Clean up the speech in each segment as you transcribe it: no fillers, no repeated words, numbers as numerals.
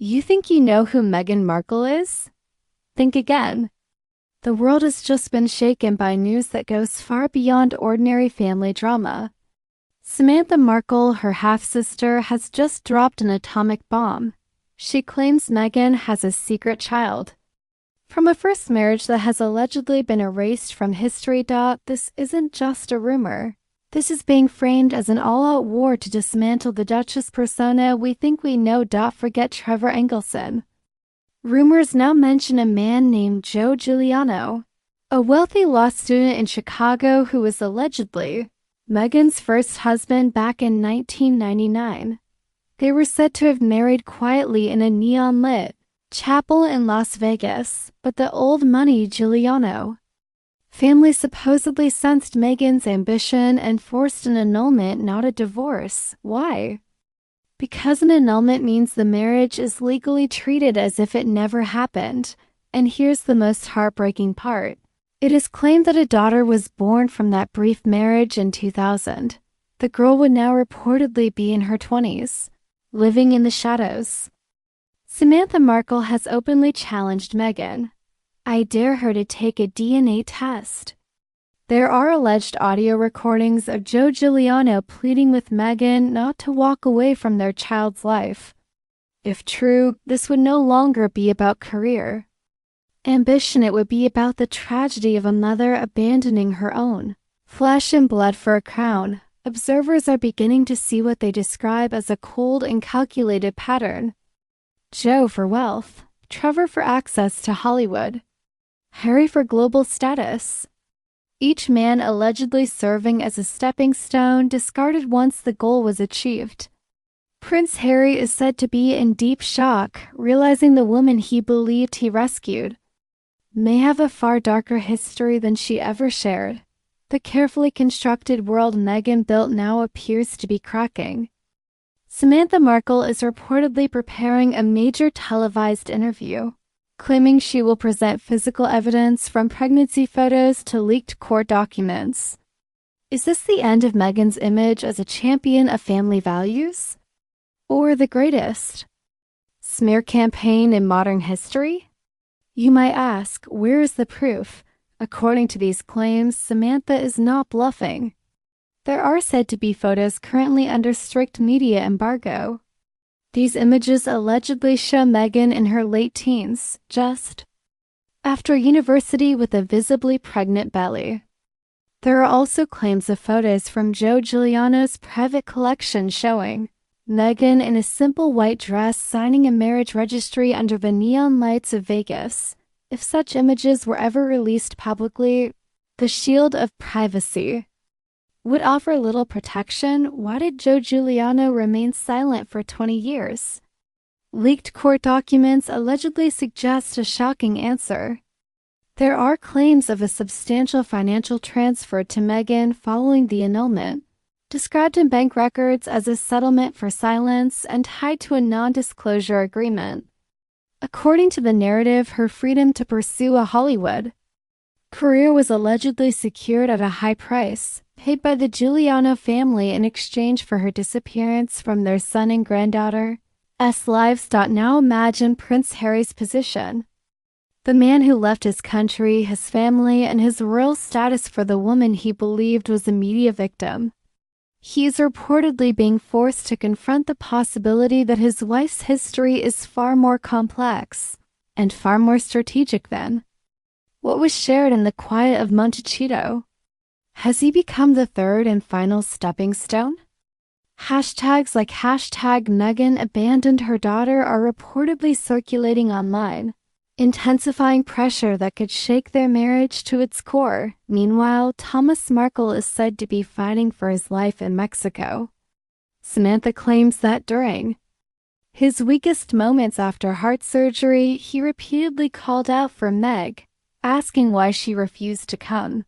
You think you know who Meghan Markle is? Think again. The world has just been shaken by news that goes far beyond ordinary family drama. Samantha Markle, her half-sister, has just dropped an atomic bomb. She claims Meghan has a secret child from a first marriage that has allegedly been erased from history. This isn't just a rumor. This is being framed as an all-out war to dismantle the Duchess persona we think we know. Forget Trevor Engelson. Rumors now mention a man named Joe Giuliano, a wealthy law student in Chicago who was allegedly Meghan's first husband back in 1999. They were said to have married quietly in a neon-lit chapel in Las Vegas, but the old money Giuliano family supposedly sensed Meghan's ambition and forced an annulment, not a divorce. Why? Because an annulment means the marriage is legally treated as if it never happened. And here's the most heartbreaking part. It is claimed that a daughter was born from that brief marriage in 2000. The girl would now reportedly be in her 20s, living in the shadows. Samantha Markle has openly challenged Meghan. I dare her to take a DNA test. There are alleged audio recordings of Joe Giuliano pleading with Meghan not to walk away from their child's life. If true, this would no longer be about career ambition. It would be about the tragedy of a mother abandoning her own flesh and blood for a crown. Observers are beginning to see what they describe as a cold and calculated pattern. Joe for wealth, Trevor for access to Hollywood, Harry for global status. Each man allegedly serving as a stepping stone discarded once the goal was achieved. Prince Harry is said to be in deep shock, realizing the woman he believed he rescued may have a far darker history than she ever shared. The carefully constructed world Meghan built now appears to be cracking. Samantha Markle is reportedly preparing a major televised interview, claiming she will present physical evidence from pregnancy photos to leaked court documents. Is this the end of Meghan's image as a champion of family values? Or the greatest smear campaign in modern history? You might ask, where is the proof? According to these claims, Samantha is not bluffing. There are said to be photos currently under strict media embargo. These images allegedly show Meghan in her late teens, just after university with a visibly pregnant belly. There are also claims of photos from Joe Giuliano's private collection showing Meghan in a simple white dress signing a marriage registry under the neon lights of Vegas. If such images were ever released publicly, the shield of privacy would offer little protection. Why did Joe Giuliano remain silent for 20 years? Leaked court documents allegedly suggest a shocking answer. There are claims of a substantial financial transfer to Meghan following the annulment, described in bank records as a settlement for silence and tied to a non-disclosure agreement. According to the narrative, her freedom to pursue a Hollywood career was allegedly secured at a high price, paid by the Giuliano family in exchange for her disappearance from their son and granddaughter's lives. Now imagine Prince Harry's position. The man who left his country, his family, and his royal status for the woman he believed was a media victim. He is reportedly being forced to confront the possibility that his wife's history is far more complex and far more strategic than what was shared in the quiet of Montecito. Has he become the third and final stepping stone? Hashtags like #Meghan abandoned her daughter are reportedly circulating online, intensifying pressure that could shake their marriage to its core. Meanwhile, Thomas Markle is said to be fighting for his life in Mexico. Samantha claims that during his weakest moments after heart surgery, he repeatedly called out for Meg, asking why she refused to come.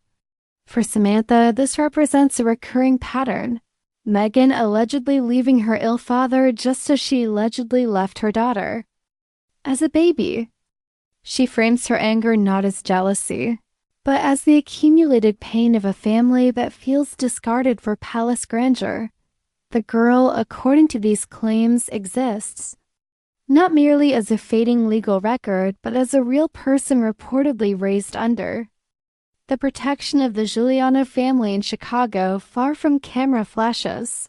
For Samantha, this represents a recurring pattern. Meghan allegedly leaving her ill father just as she allegedly left her daughter as a baby. She frames her anger not as jealousy, but as the accumulated pain of a family that feels discarded for palace grandeur. The girl, according to these claims, exists not merely as a fading legal record, but as a real person reportedly raised under the protection of the Giuliano family in Chicago, far from camera flashes.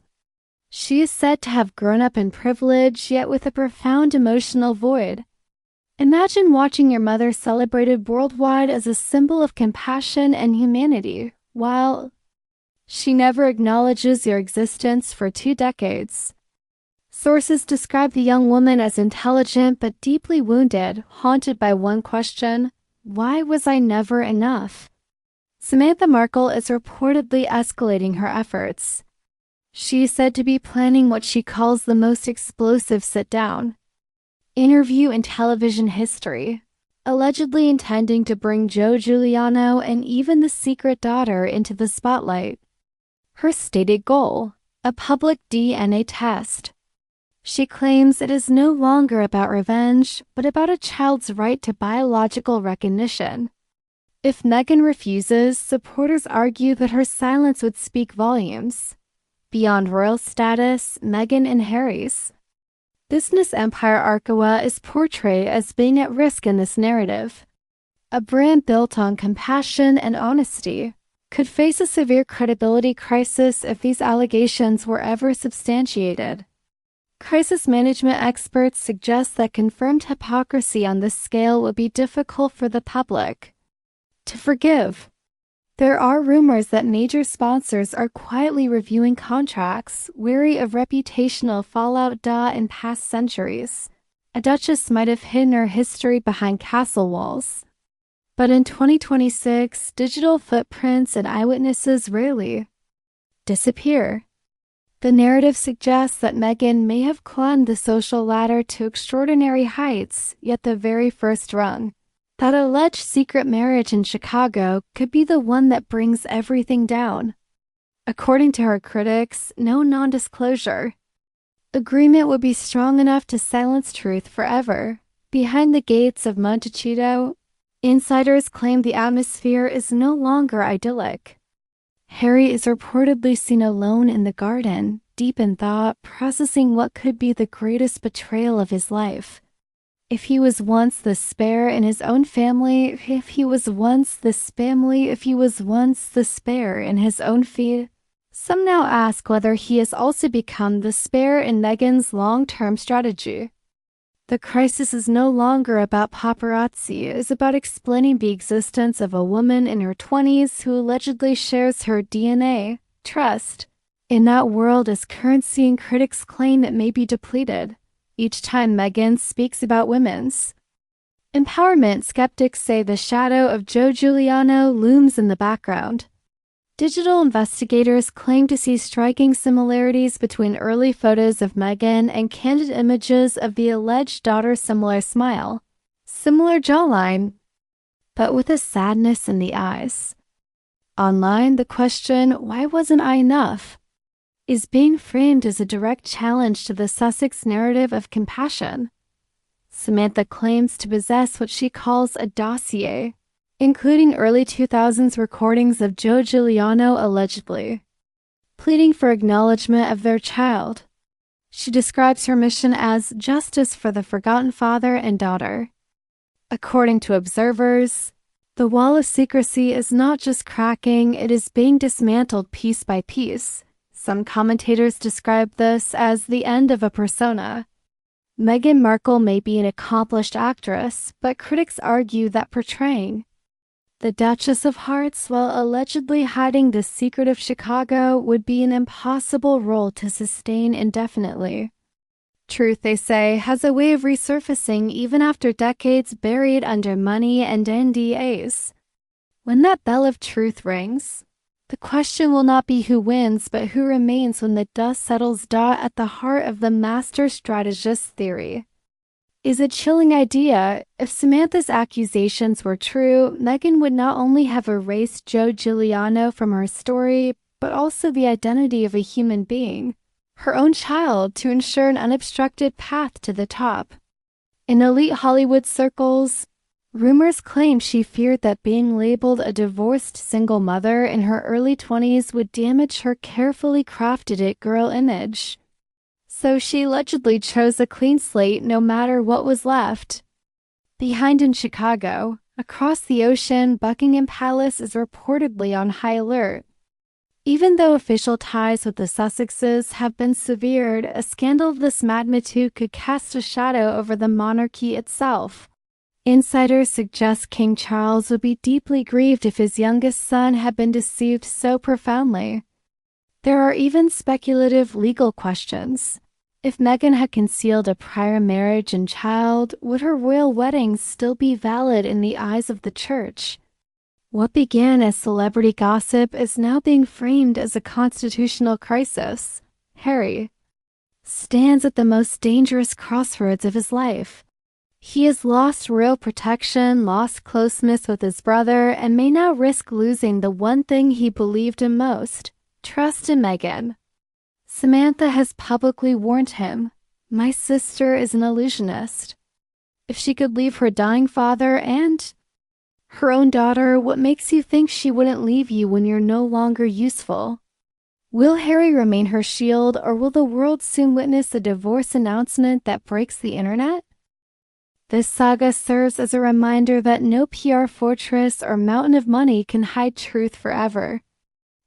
She is said to have grown up in privilege, yet with a profound emotional void. Imagine watching your mother celebrated worldwide as a symbol of compassion and humanity, while she never acknowledges your existence for 2 decades. Sources describe the young woman as intelligent but deeply wounded, haunted by one question: why was I never enough? Samantha Markle is reportedly escalating her efforts. She is said to be planning what she calls the most explosive sit-down interview in television history, allegedly intending to bring Joe Giuliano and even the secret daughter into the spotlight. Her stated goal: a public DNA test. She claims it is no longer about revenge, but about a child's right to biological recognition. If Meghan refuses, supporters argue that her silence would speak volumes. Beyond royal status, Meghan and Harry's business empire Arkawa is portrayed as being at risk in this narrative. A brand built on compassion and honesty could face a severe credibility crisis if these allegations were ever substantiated. Crisis management experts suggest that confirmed hypocrisy on this scale would be difficult for the public to forgive. There are rumors that major sponsors are quietly reviewing contracts, wary of reputational fallout in past centuries. A duchess might have hidden her history behind castle walls. But in 2026, digital footprints and eyewitnesses rarely disappear. The narrative suggests that Meghan may have climbed the social ladder to extraordinary heights, yet the very first rung, that alleged secret marriage in Chicago, could be the one that brings everything down. According to her critics, no non-disclosure agreement would be strong enough to silence truth forever. Behind the gates of Montecito, insiders claim the atmosphere is no longer idyllic. Harry is reportedly seen alone in the garden, deep in thought, processing what could be the greatest betrayal of his life. If he was once the spare in his own family, if he was once the spare in his own feet. Some now ask whether he has also become the spare in Meghan's long-term strategy. The crisis is no longer about paparazzi. It is about explaining the existence of a woman in her 20s who allegedly shares her DNA. Trust in that world as currency, and critics claim it may be depleted each time Meghan speaks about women's empowerment. Skeptics say the shadow of Joe Giuliano looms in the background. Digital investigators claim to see striking similarities between early photos of Meghan and candid images of the alleged daughter. Similar smile, similar jawline, but with a sadness in the eyes. Online, the question, "Why wasn't I enough?" is being framed as a direct challenge to the Sussex narrative of compassion. Samantha claims to possess what she calls a dossier, including early 2000s recordings of Joe Giuliano allegedly pleading for acknowledgement of their child. She describes her mission as justice for the forgotten father and daughter. According to observers, the wall of secrecy is not just cracking, it is being dismantled piece by piece. Some commentators describe this as the end of a persona. Meghan Markle may be an accomplished actress, but critics argue that portraying the Duchess of Hearts while allegedly hiding the secret of Chicago would be an impossible role to sustain indefinitely. Truth, they say, has a way of resurfacing even after decades buried under money and NDAs. When that bell of truth rings, the question will not be who wins, but who remains when the dust settles. At the heart of the master strategist theory is a chilling idea. If Samantha's accusations were true, Meghan would not only have erased Joe Giuliano from her story, but also the identity of a human being, her own child, to ensure an unobstructed path to the top. In elite Hollywood circles, rumors claim she feared that being labeled a divorced single mother in her early 20s would damage her carefully crafted it girl image. So she allegedly chose a clean slate no matter what was left. Behind in Chicago, across the ocean, Buckingham Palace is reportedly on high alert. Even though official ties with the Sussexes have been severed, a scandal of this magnitude could cast a shadow over the monarchy itself. Insiders suggest King Charles would be deeply grieved if his youngest son had been deceived so profoundly. There are even speculative legal questions. If Meghan had concealed a prior marriage and child, would her royal wedding still be valid in the eyes of the church? What began as celebrity gossip is now being framed as a constitutional crisis. Harry stands at the most dangerous crossroads of his life. He has lost royal protection, lost closeness with his brother, and may now risk losing the one thing he believed in most: trust in Meghan. Samantha has publicly warned him, "My sister is an illusionist. If she could leave her dying father and her own daughter, what makes you think she wouldn't leave you when you're no longer useful?" Will Harry remain her shield, or will the world soon witness a divorce announcement that breaks the internet? This saga serves as a reminder that no PR fortress or mountain of money can hide truth forever.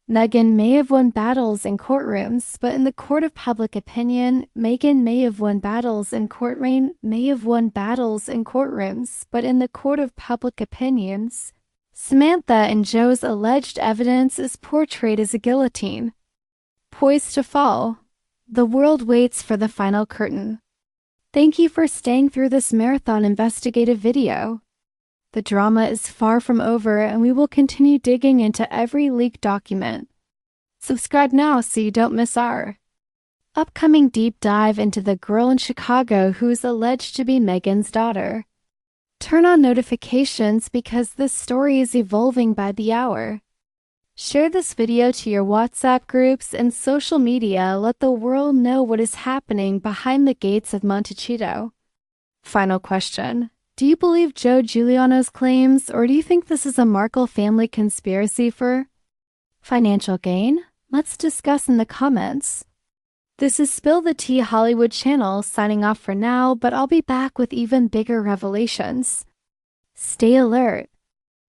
Meghan may have won battles in courtrooms, but in the court of public opinion, Meghan may have won battles in courtrooms, but in the court of public opinions, Samantha and Joe's alleged evidence is portrayed as a guillotine, poised to fall. The world waits for the final curtain. Thank you for staying through this marathon investigative video. The drama is far from over, and we will continue digging into every leaked document. Subscribe now so you don't miss our upcoming deep dive into the girl in Chicago who is alleged to be Meghan's daughter. Turn on notifications because this story is evolving by the hour. Share this video to your WhatsApp groups and social media. Let the world know what is happening behind the gates of Montecito. Final question. Do you believe Joe Giuliano's claims, or do you think this is a Markle family conspiracy for financial gain? Let's discuss in the comments. This is Spill the Tea Hollywood channel signing off for now, but I'll be back with even bigger revelations. Stay alert.